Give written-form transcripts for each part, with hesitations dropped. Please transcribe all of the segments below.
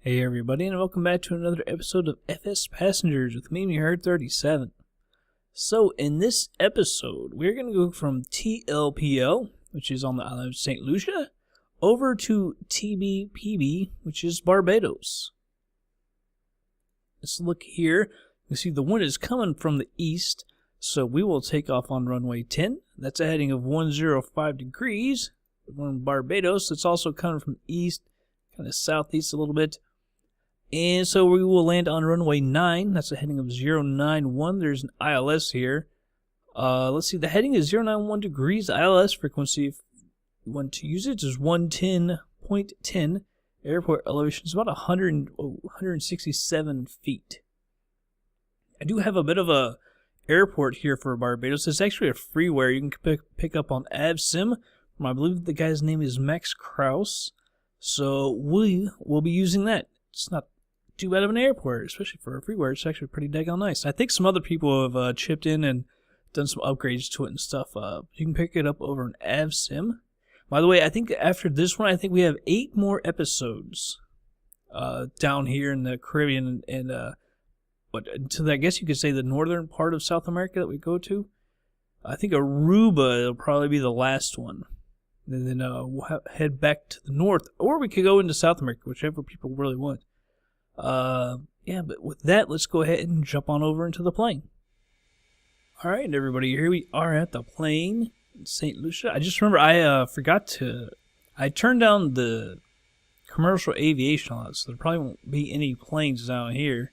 Hey everybody, and welcome back to another episode of FsPassengers with me, Heard37. So in this episode, we're going to go from TLPL, which is on the island of St. Lucia, over to TBPB, which is Barbados. Let's look here. You see the wind is coming from the east, so we will take off on runway 10. That's a heading of 105 degrees. We're in Barbados. It's also coming from east, kind of southeast a little bit. And so we will land on runway 9. That's a heading of 091. There's an ILS here. Let's see, the heading is 091 degrees. ILS frequency, if you want to use it, is 110.10. Airport elevation is about 167 feet. I do have a bit of a airport here for Barbados. It's actually a freeware you can pick up on AvSim. I believe the guy's name is Max Kraus. So we will be using that. It's not too bad of an airport, especially for a freeware. It's actually pretty daggone nice. I think some other people have chipped in and done some upgrades to it and stuff. You can pick it up over in AvSim. By the way, I think after this one, I think we have 8 more episodes down here in the Caribbean and to I guess you could say the northern part of South America that we go to. I think Aruba will probably be the last one. And then we'll head back to the north, or we could go into South America, whichever people really want. Yeah, but with that, let's go ahead and jump on over into the plane. All right, everybody, here we are at the plane in St. Lucia. I just remember I I turned down the commercial aviation a lot, so there probably won't be any planes down here.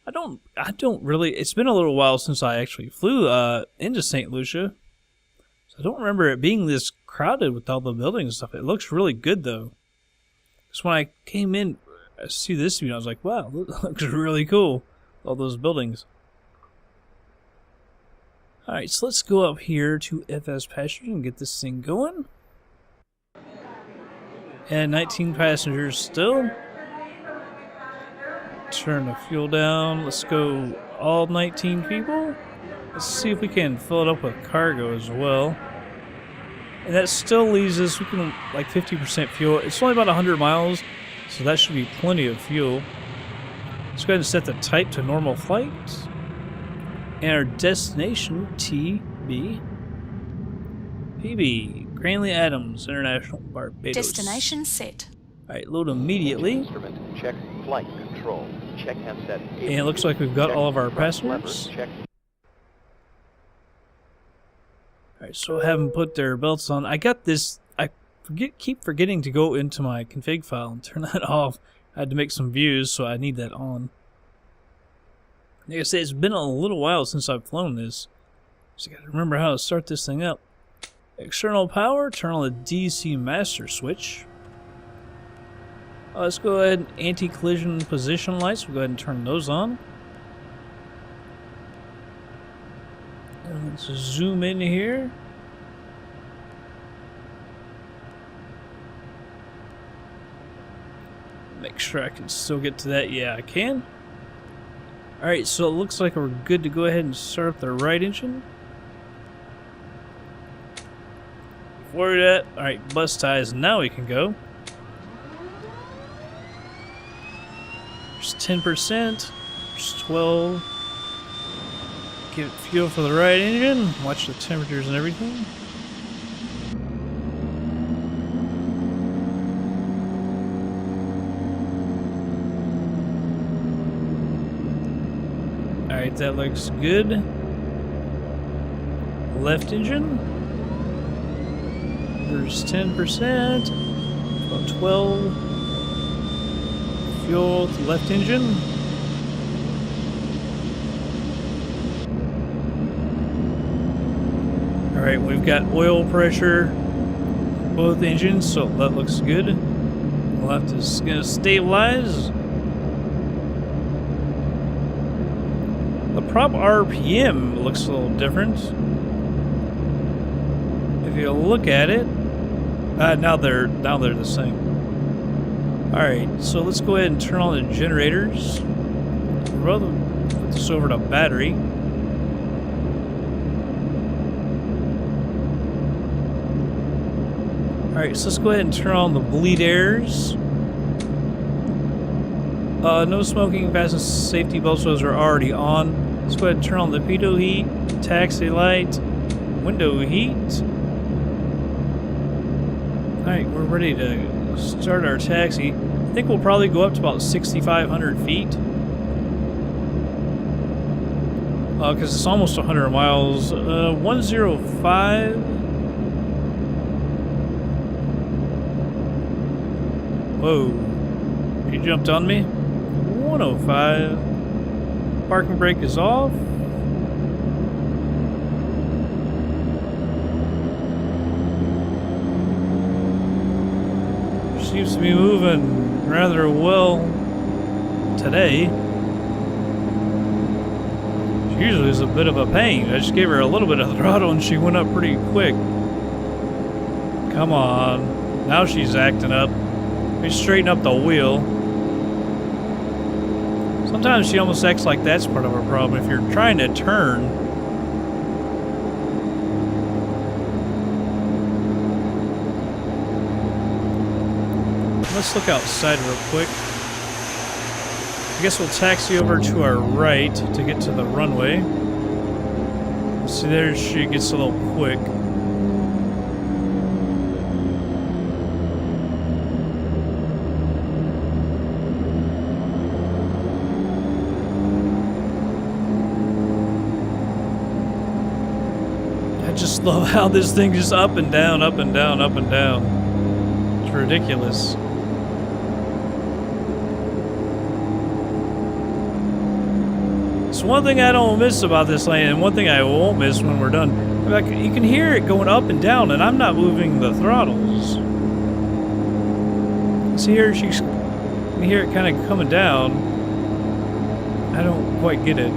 I don't really, it's been a little while since I actually flew into St. Lucia. I don't remember it being this crowded with all the buildings and stuff. It looks really good, though. Because when I came in, I see this view, and I was like, wow, that looks really cool. All those buildings. Alright, so let's go up here to FsPassengers and get this thing going. And 19 passengers still. Turn the fuel down. Let's go all 19 people. Let's see if we can fill it up with cargo as well. And that still leaves us, we can, like 50% fuel. It's only about 100 miles, so that should be plenty of fuel. Let's go ahead and set the type to normal flight. And our destination, TBPB, Grantley, Addons, International, Barbados. Destination set. Alright, load immediately. Instrument, check flight control, check handset. And it looks like we've got all of our passengers. Alright, so have them put their belts on. I got this, I keep forgetting to go into my config file and turn that off. I had to make some views, so I need that on. Like I said, it's been a little while since I've flown this, so I gotta remember how to start this thing up. External power, turn on the DC master switch. Let's go ahead and anti-collision position lights, we'll go ahead and turn those on. And let's zoom in here. Make sure I can still get to that. Yeah, I can. Alright, so it looks like we're good to go ahead and start up the right engine. Before that, alright, bust ties, now we can go. There's 10%, there's 12. Give it fuel for the right engine. Watch the temperatures and everything. Alright, that looks good. Left engine. There's 10%. About 12. Fuel to left engine. Alright, we've got oil pressure, both engines, so that looks good. We'll have to stabilize. The prop RPM looks a little different. If you look at it, now they're the same. Alright, so let's go ahead and turn on the generators. Rather put this over to battery. Alright, so let's go ahead and turn on the bleed airs. No smoking, fasten safety belts, those are already on. Let's go ahead and turn on the pitot heat, taxi light, window heat. Alright, we're ready to start our taxi. I think we'll probably go up to about 6,500 feet. Because it's almost 100 miles. 105. Whoa. You jumped on me? 105. Parking brake is off. Seems to be moving rather well today. She usually is a bit of a pain. I just gave her a little bit of throttle and she went up pretty quick. Come on. Now she's acting up. We straighten up the wheel. Sometimes she almost acts like that's part of her problem. If you're trying to turn, let's look outside real quick. I guess we'll taxi over to our right to get to the runway. See, there she gets a little quick. I just love how this thing just up and down, up and down, up and down. It's ridiculous. It's one thing I don't miss about this lane, and one thing I won't miss when we're done. Like, you can hear it going up and down, and I'm not moving the throttles. See here, you can hear it kind of coming down. I don't quite get it.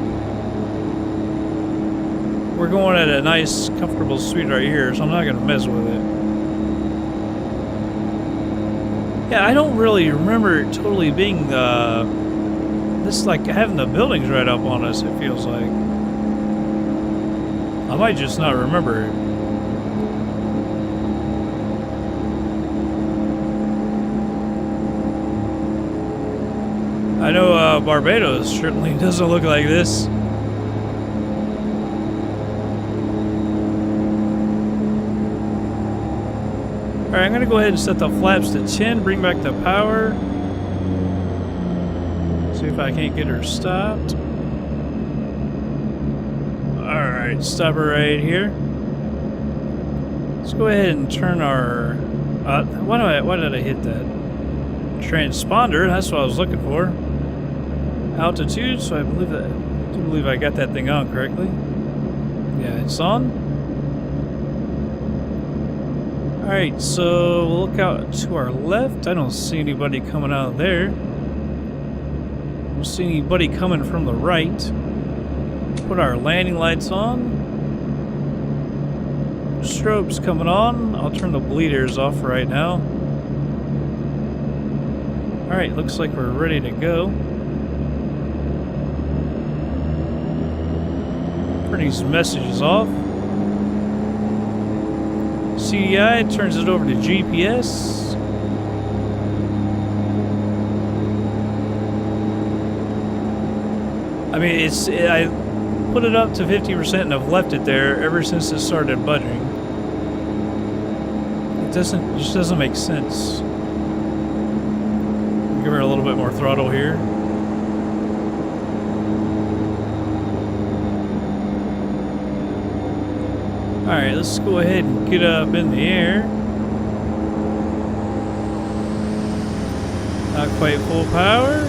We're going at a nice, comfortable speed right here, so I'm not going to mess with it. Yeah, I don't really remember it totally being this, like, having the buildings right up on us, it feels like. I might just not remember it. I know Barbados certainly doesn't look like this. Alright, I'm going to go ahead and set the flaps to 10, bring back the power. See if I can't get her stopped. Alright, stop her right here. Let's go ahead and turn our... why did I hit that? Transponder, that's what I was looking for. Altitude, so I do believe I got that thing on correctly. Yeah, it's on. Alright, so we'll look out to our left. I don't see anybody coming out of there. I don't see anybody coming from the right. Put our landing lights on. Strobes coming on. I'll turn the bleeders off right now. Alright, looks like we're ready to go. Turn these messages off. CDI turns it over to GPS. I mean, I put it up to 50% and I've left it there ever since it started budging. It just doesn't make sense. Give her a little bit more throttle here. Alright, let's go ahead and get up in the air. Not quite full power.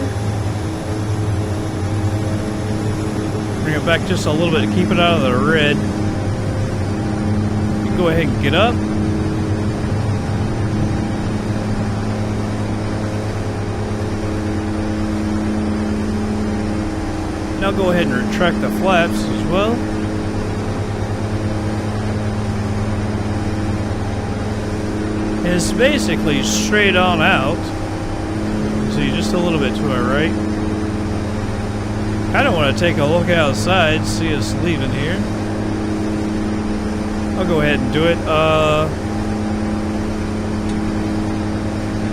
Bring it back just a little bit to keep it out of the red. You can go ahead and get up. Now go ahead and retract the flaps as well. And it's basically straight on out. See, just a little bit to our right. I don't want to take a look outside, see us leaving here. I'll go ahead and do it.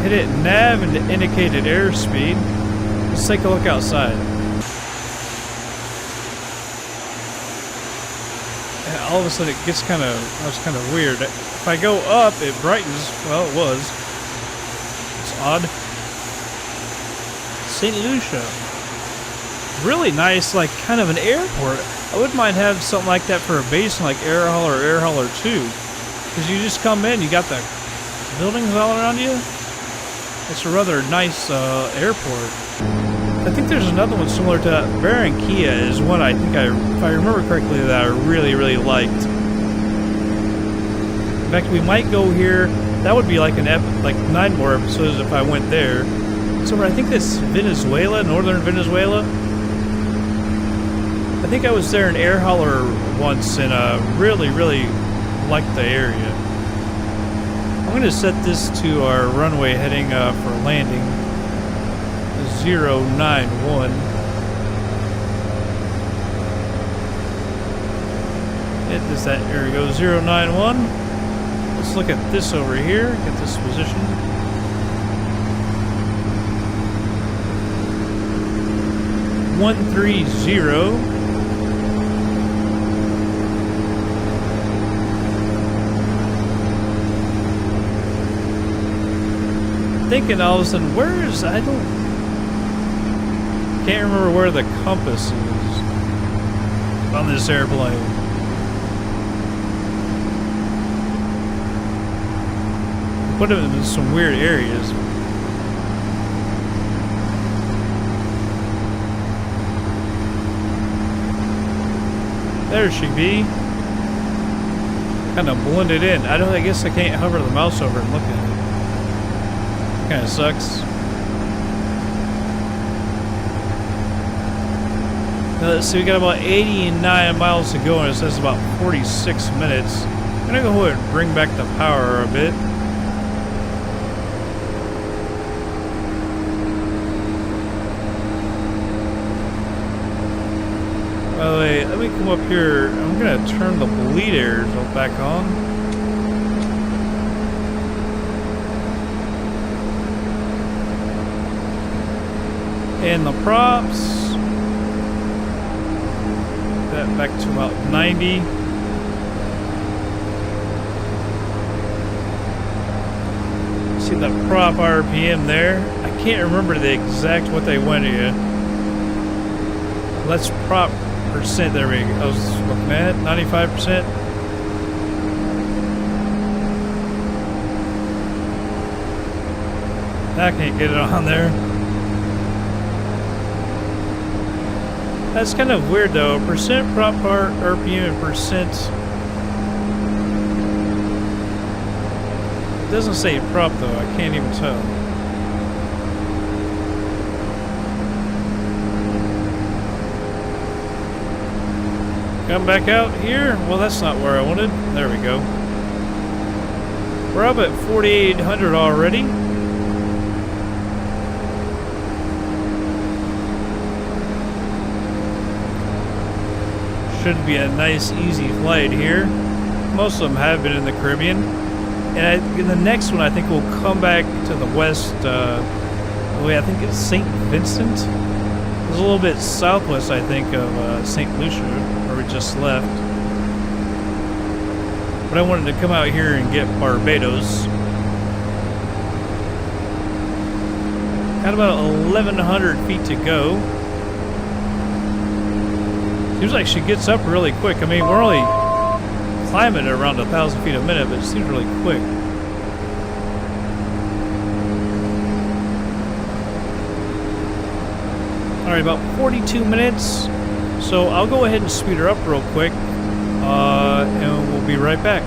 hit it nav and it indicated airspeed. Let's take a look outside. And all of a sudden it gets kind of weird. If I go up, it brightens. Well, it was. It's odd. St. Lucia. Really nice, like kind of an airport. I wouldn't mind having something like that for a base like Air Hauler 2. Because you just come in, you got the buildings all around you. It's a rather nice airport. I think there's another one similar to that. Barranquilla is one I think if I remember correctly, that I really, really liked. In fact, we might go here. That would be like like 9 more episodes if I went there. So I think that's Venezuela, northern Venezuela. I think I was there in Air Hauler once and really, really liked the area. I'm going to set this to our runway heading for landing. 091. Hit this, there we go, 091. Let's look at this over here, get this position. $130. Thinking all of a sudden, can't remember where the compass is on this airplane. Put it in some weird areas. There she be. Kind of blended in. I guess I can't hover the mouse over and look at it. Kind of sucks. Now, let's see, we got about 89 miles to go, and it says about 46 minutes. I'm gonna go ahead and bring back the power a bit. By the way, let me come up here. I'm gonna turn the bleed airs back on. And the props, that back to about 90. See the prop RPM there? I can't remember the exact what they went to. Let's prop percent, there we go. I was looking at 95%. I can't get it on there. That's kind of weird though. Percent prop part, RPM, and percent. It doesn't say prop though. I can't even tell. Come back out here. Well, that's not where I wanted. There we go. We're up at 4,800 already. Should be a nice, easy flight here. Most of them have been in the Caribbean. And in the next one, I think we'll come back to the west. I think it's St. Vincent. It's a little bit southwest, I think, of St. Lucia, where we just left. But I wanted to come out here and get Barbados. Got about 1,100 feet to go. Seems like she gets up really quick. I mean, we're only climbing at around 1,000 feet a minute, but it seems really quick. Alright, about 42 minutes. So I'll go ahead and speed her up real quick, and we'll be right back.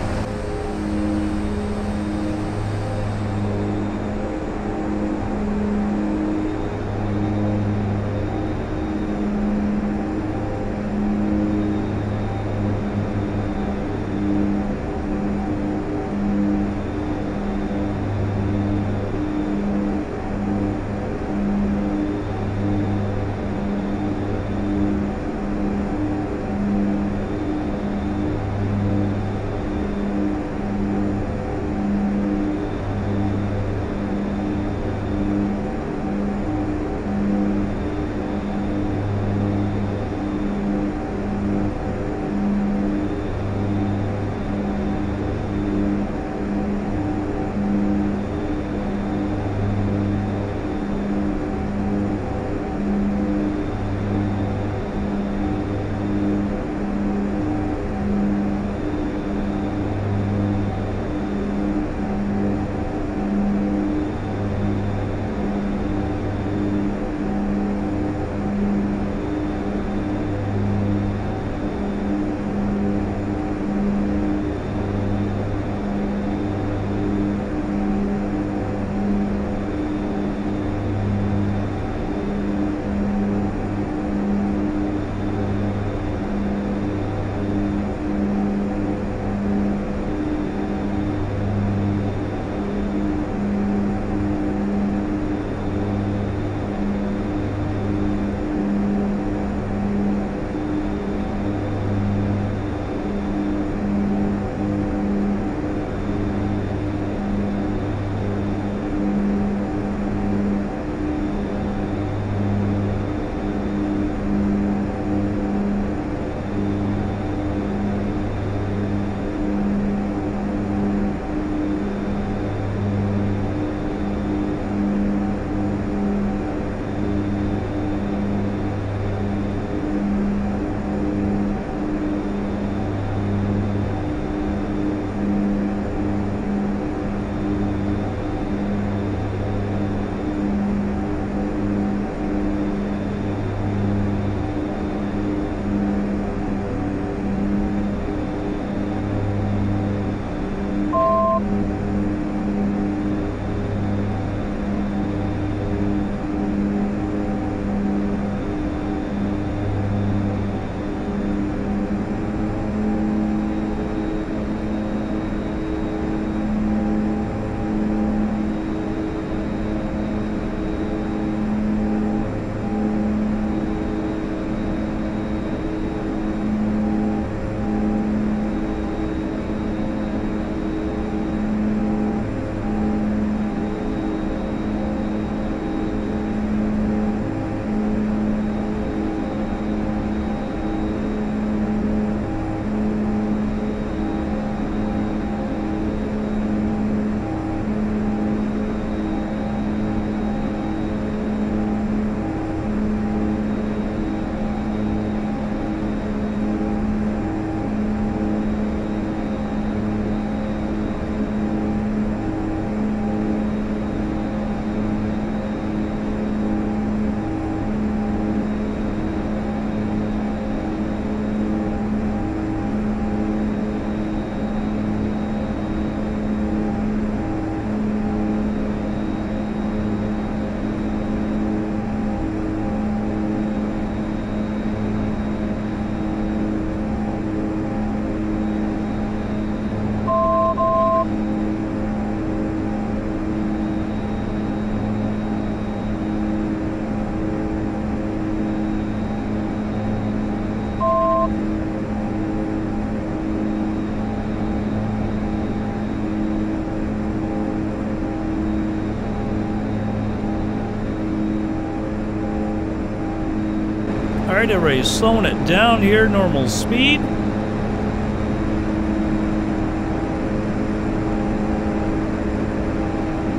Alright, everybody's slowing it down here, normal speed.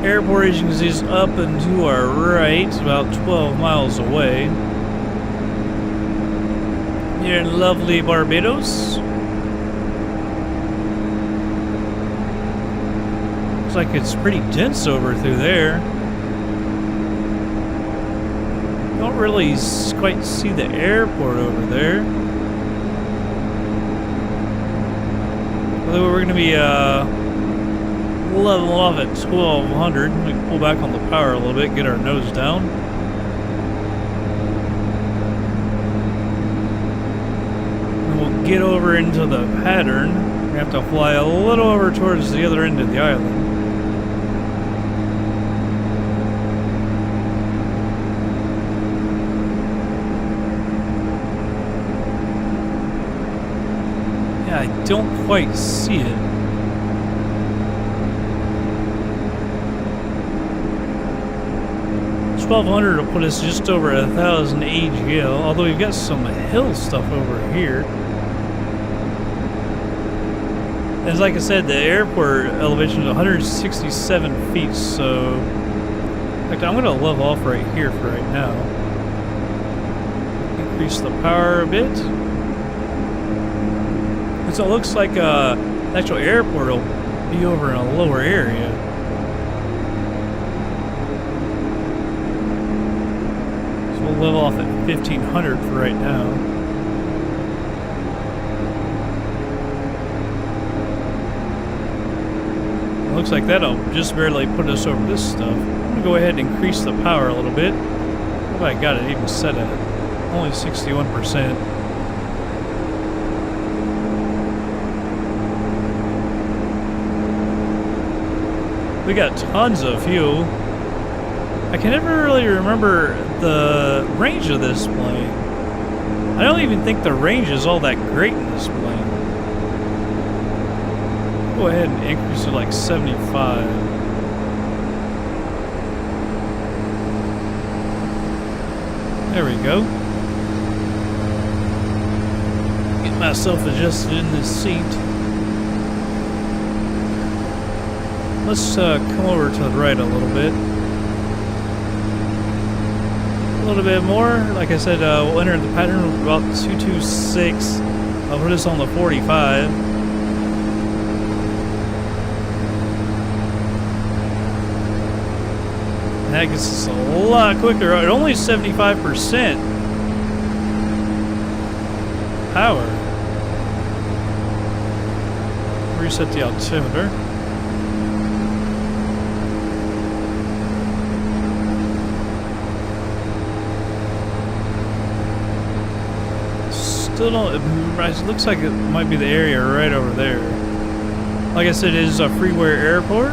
Airport, as you can see, is up and to our right. It's about 12 miles away. Here in lovely Barbados. Looks like it's pretty dense over through there. Don't really quite see the airport over there. Although we're going to be level off at 1200. Let me pull back on the power a little bit, get our nose down. And we'll get over into the pattern. We have to fly a little over towards the other end of the island. Yeah, I don't quite see it. 1200 will put us just over 1,000 AGL, although we've got some hill stuff over here. And like I said, the airport elevation is 167 feet, so in fact, I'm going to level off right here for right now. Increase the power a bit. And so it looks like the actual airport will be over in a lower area. We'll level off at 1500 for right now. It looks like that'll just barely put us over this stuff. I'm going to go ahead and increase the power a little bit. Oh, I got it even set at only 61%. We got tons of fuel. I can never really remember the range of this plane. I don't even think the range is all that great in this plane. Go ahead and increase it like 75. There we go. Get myself adjusted in this seat. Let's come over to the right a little bit. A little bit more. Like I said, we'll enter the pattern of about 226. I'll put this on the 45. And that gets us a lot quicker. At only 75% power. Reset the altimeter. Still don't, it looks like it might be the area right over there. Like I said, it is a freeware airport.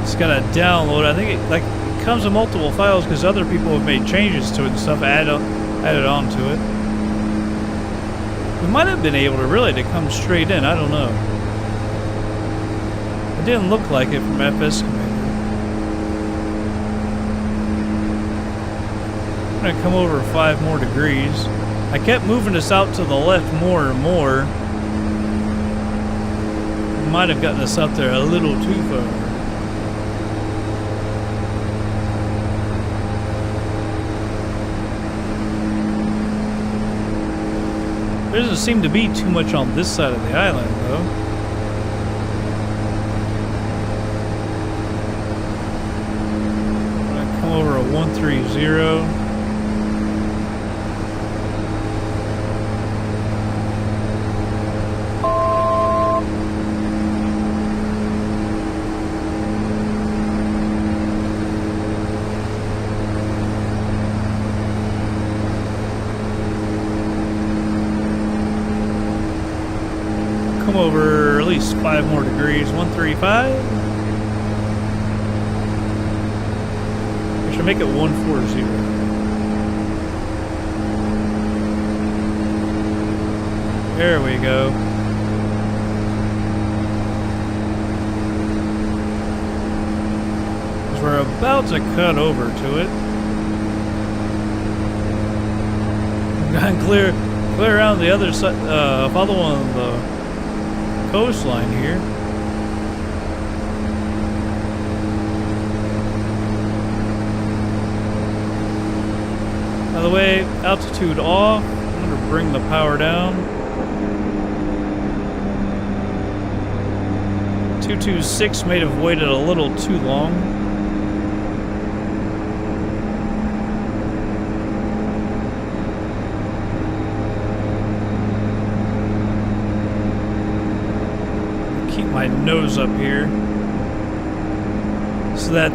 It's got a download. I think it comes in multiple files because other people have made changes to it and stuff added on to it. We might have been able to come straight in. I don't know. It didn't look like it from FS Commander. I'm going to come over 5 more degrees. I kept moving us out to the left more and more. Might have gotten us out there a little too far. There doesn't seem to be too much on this side of the island, though. I'm going to come over a 130. Over at least 5 more degrees. 135. We should make it 140. There we go. Because we're about to cut over to it. And clear around the other side, following the coastline here. By the way, altitude off. I'm going to bring the power down. 226 may have waited a little too long. Keep my nose up here so that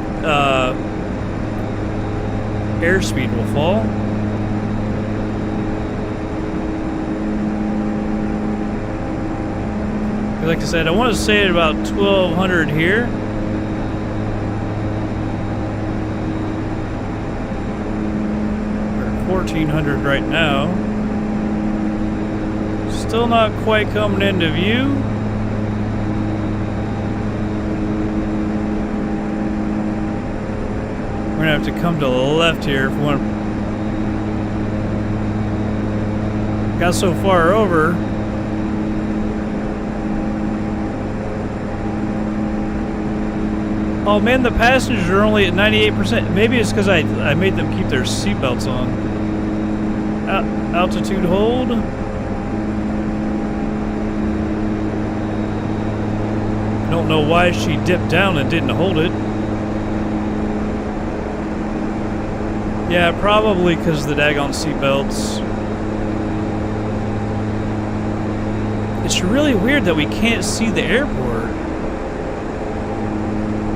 airspeed will fall. Like I said, I want to stay at about 1200 here. We're at 1400 right now. Still not quite coming into view. We're gonna have to come to the left here if we want. Got so far over. Oh man, the passengers are only at 98%. Maybe it's because I made them keep their seatbelts on. Altitude hold. Don't know why she dipped down and didn't hold it. Yeah, probably because the daggone seatbelts. It's really weird that we can't see the airport.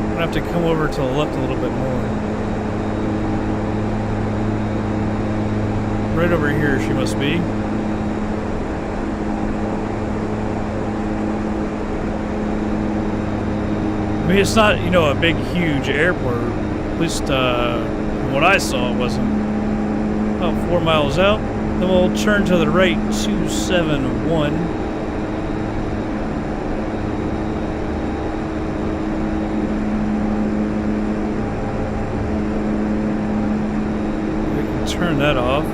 I'm gonna have to come over to the left a little bit more. Right over here she must be. I mean, it's not, you know, a big, huge airport. At least, from what I saw, it wasn't. About 4 miles out. Then we'll turn to the right, 271. Turn that off.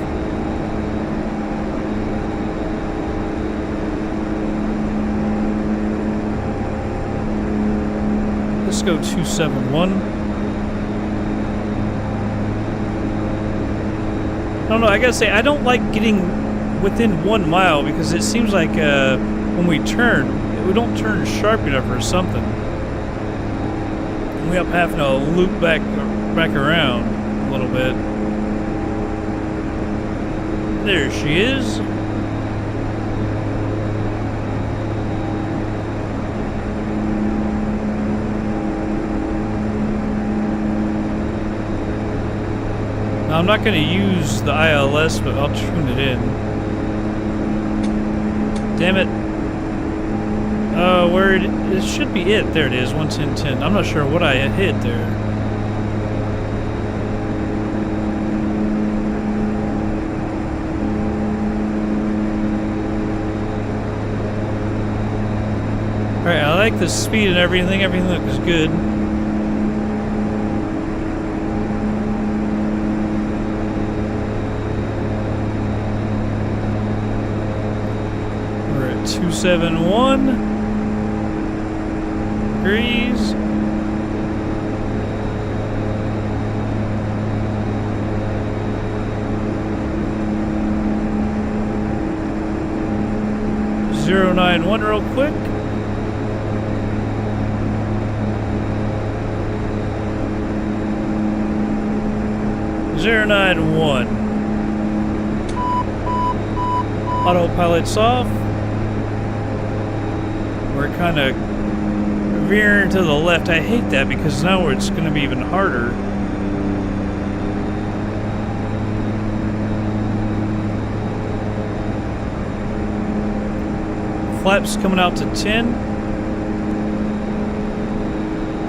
Let's go 271. I don't know, I gotta say, I don't like getting within 1 mile because it seems like when we turn, we don't turn sharp enough or something. We end up having to loop back around a little bit. There she is. Now, I'm not going to use the ILS, but I'll tune it in. Damn it. Where it should be it. There it is, 110.10. I'm not sure what I hit there. Alright, I like the speed and everything. Everything looks good. We're at 271 degrees. .091 real quick. .091. Autopilot's off. We're kind of veering to the left. I hate that because now it's going to be even harder. Flaps coming out to 10.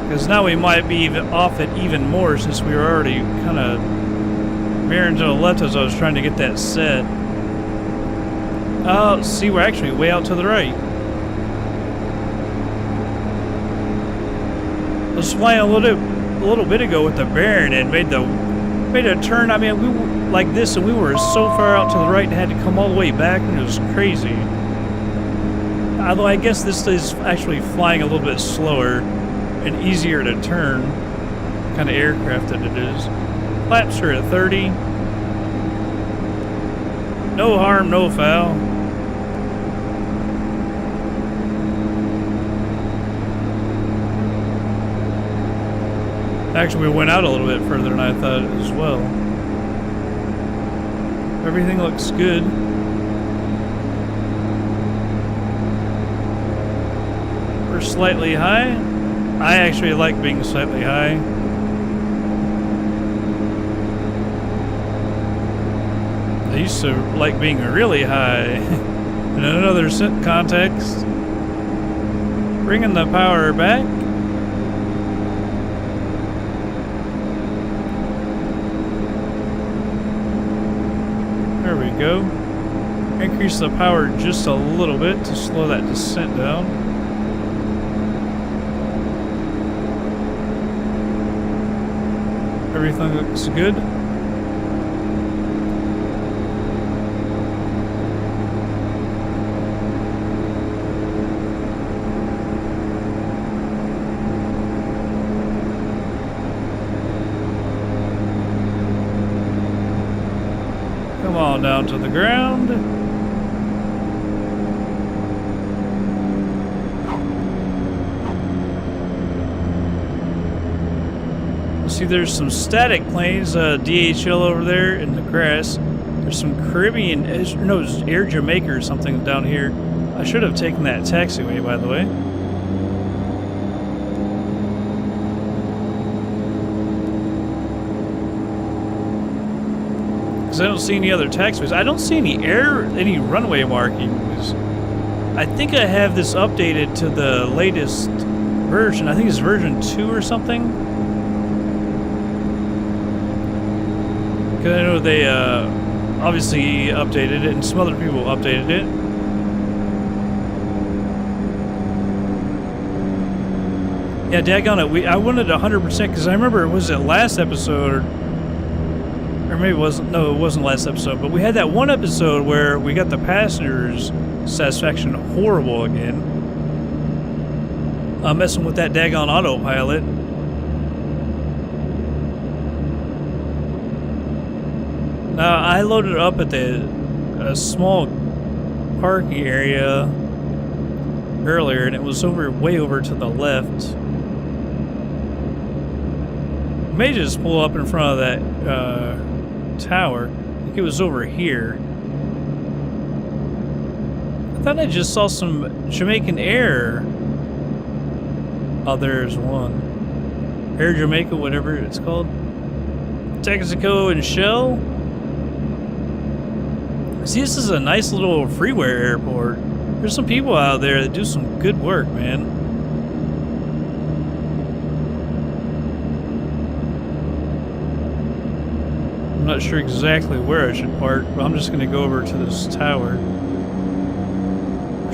Because now we might be even off it even more since we were already kind of veering to the left as I was trying to get that set. Oh, see, we're actually way out to the right. I was flying a little bit ago with the bearing and made a turn. I mean, like this, and we were so far out to the right and had to come all the way back, and it was crazy. Although I guess this is actually flying a little bit slower and easier to turn kind of aircraft that it is. Flaps are at 30. No harm, no foul. Actually, we went out a little bit further than I thought as well. Everything looks good. We're slightly high. I actually like being slightly high. I used to like being really high. In another context. Bringing the power back. There we go. Increase the power just a little bit to slow that descent down. Everything looks good. Come on down to the ground. See, there's some static planes, DHL over there in the grass. There's some Caribbean, no, Air Jamaica or something down here. I should have taken that taxiway, by the way. Because I don't see any other taxiways. I don't see any runway markings. I think I have this updated to the latest version. I think it's version 2 or something. I know they obviously updated it, and some other people updated it. Yeah, daggone it. I wanted 100% because I remember, was it last episode? Or maybe it wasn't. No, it wasn't last episode. But we had that one episode where we got the passengers' satisfaction horrible again. Messing with that daggone autopilot. Now, I loaded up at a small parking area earlier, and it was way over to the left. I may just pull up in front of that tower. I think it was over here. I thought I just saw some Jamaican Air. Oh, there's one. Air Jamaica, whatever it's called. Texaco and Shell. See, this is a nice little freeware airport. There's some people out there that do some good work, man. I'm not sure exactly where I should park, but I'm just going to go over to this tower.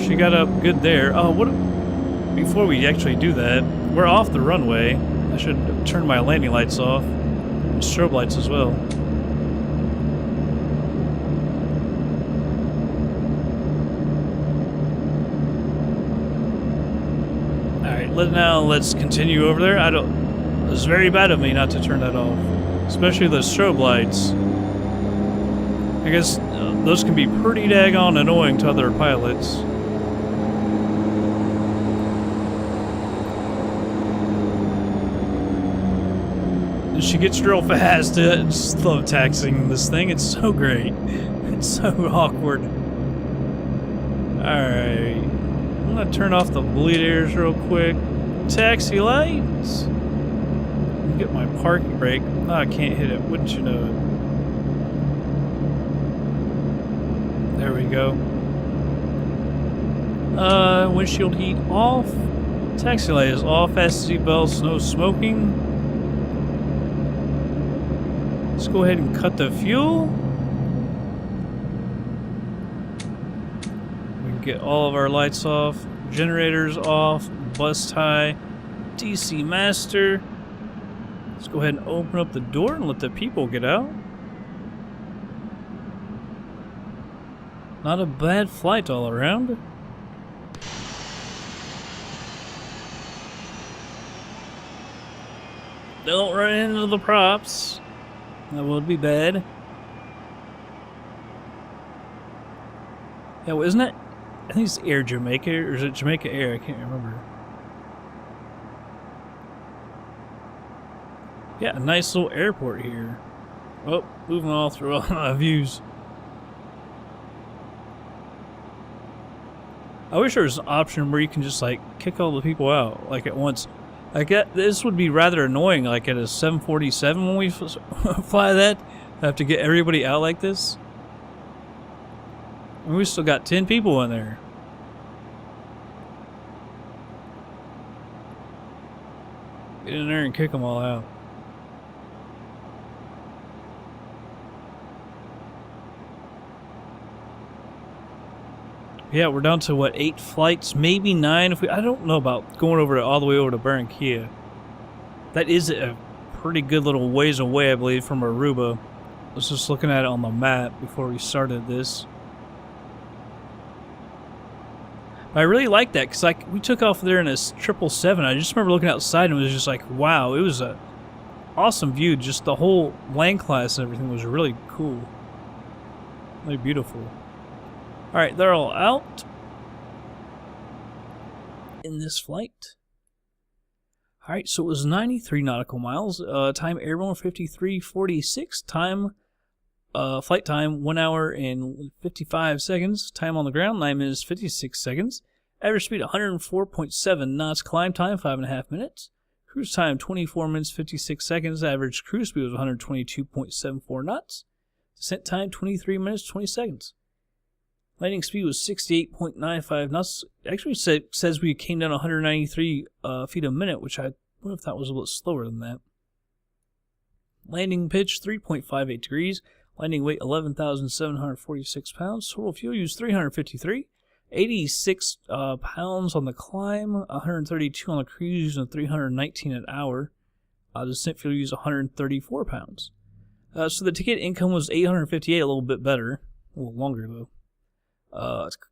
She got up good there. Oh, what? Before we actually do that, we're off the runway. I should turn my landing lights off. And strobe lights as well. Now let's continue over there. It's very bad of me not to turn that off, especially the strobe lights. I guess those can be pretty daggone annoying to other pilots. She gets real fast. I just love taxiing this thing. It's so great. It's so awkward. Alright. I'm gonna turn off the bleed airs real quick. Taxi lights. Get my parking brake. Oh, I can't hit it. Wouldn't you know it? There we go. Windshield heat off. Taxi light is off. Fast seat belts. No smoking. Let's go ahead and cut the fuel. We can get all of our lights off. Generators off. Bus tie. DC master. Let's go ahead and open up the door and let the people get out. Not a bad flight all around. Don't run into the props. That would be bad. Yeah, well, isn't it? I think it's Air Jamaica, or is it Jamaica Air? I can't remember. Yeah, a nice little airport here. Oh, moving all through all my views. I wish there was an option where you can just like kick all the people out like at once. Like this would be rather annoying. Like at a 747 when we fly that, I have to get everybody out like this. And we still got 10 people in there. Get in there and kick them all out. Yeah, we're down to what, 8 flights, maybe 9 if we. I don't know about going all the way over to Barranquilla. That is a pretty good little ways away, I believe, from Aruba. I was just looking at it on the map before we started this. But I really like that because like we took off there in a 777. I just remember looking outside and it was just like, wow, it was a awesome view. Just the whole Landclass and everything was really cool, really beautiful. Alright, they're all out in this flight. Alright, so it was 93 nautical miles. Time airborne 53:46. Time, flight time 1 hour and 55 seconds. Time on the ground 9 minutes 56 seconds. Average speed 104.7 knots. Climb time 5.5 minutes. Cruise time 24 minutes 56 seconds. Average cruise speed was 122.74 knots. Descent time 23 minutes 20 seconds. Landing speed was 68.95 knots. Actually, says we came down 193 feet a minute, which I would have thought was a little slower than that. Landing pitch 3.58 degrees. Landing weight 11,746 pounds. Total fuel use 353. 86 pounds on the climb. 132 on the cruise and 319 an hour. Descent fuel use 134 pounds. So the ticket income was 858, a little bit better. A little longer though.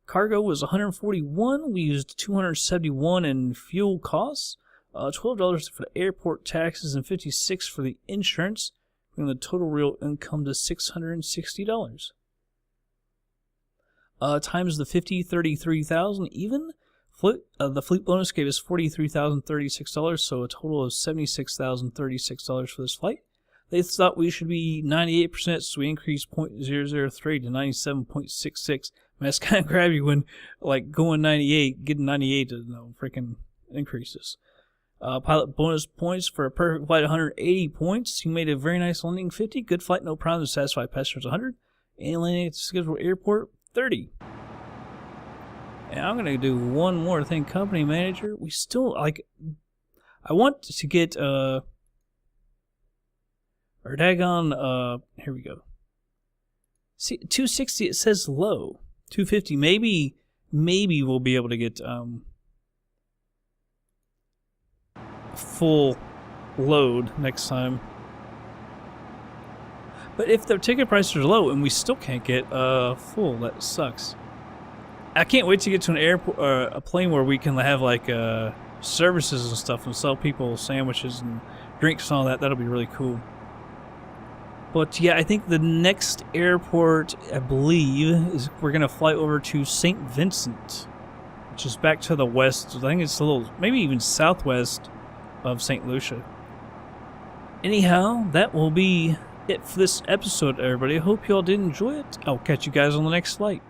Cargo was 141. We used 271 in fuel costs, $12 for the airport taxes, and 56 for the insurance, bringing the total real income to $660. Times the 33,000 even. The fleet bonus gave us $43,036, so a total of $76,036 for this flight. They thought we should be 98%, so we increased 0.003 to 97.66. That's kind of grabby when, like, going 98, getting 98 to freaking increases. Pilot bonus points for a perfect flight, 180 points. You made a very nice landing, 50. Good flight, no problems. Satisfied passengers, 100. And landing at the scheduled airport, 30. And I'm going to do one more thing. Company manager. We still, like, I want to get, or daggone, here we go. See, 260, it says low. 250, maybe we'll be able to get full load next time. But if the ticket prices are low and we still can't get full, that sucks. I can't wait to get to an airport, a plane where we can have like services and stuff and sell people sandwiches and drinks and all that. That'll be really cool. But yeah, I think the next airport, I believe, is we're going to fly over to St. Vincent, which is back to the west. I think it's a little, maybe even southwest of St. Lucia. Anyhow, that will be it for this episode, everybody. I hope you all did enjoy it. I'll catch you guys on the next flight.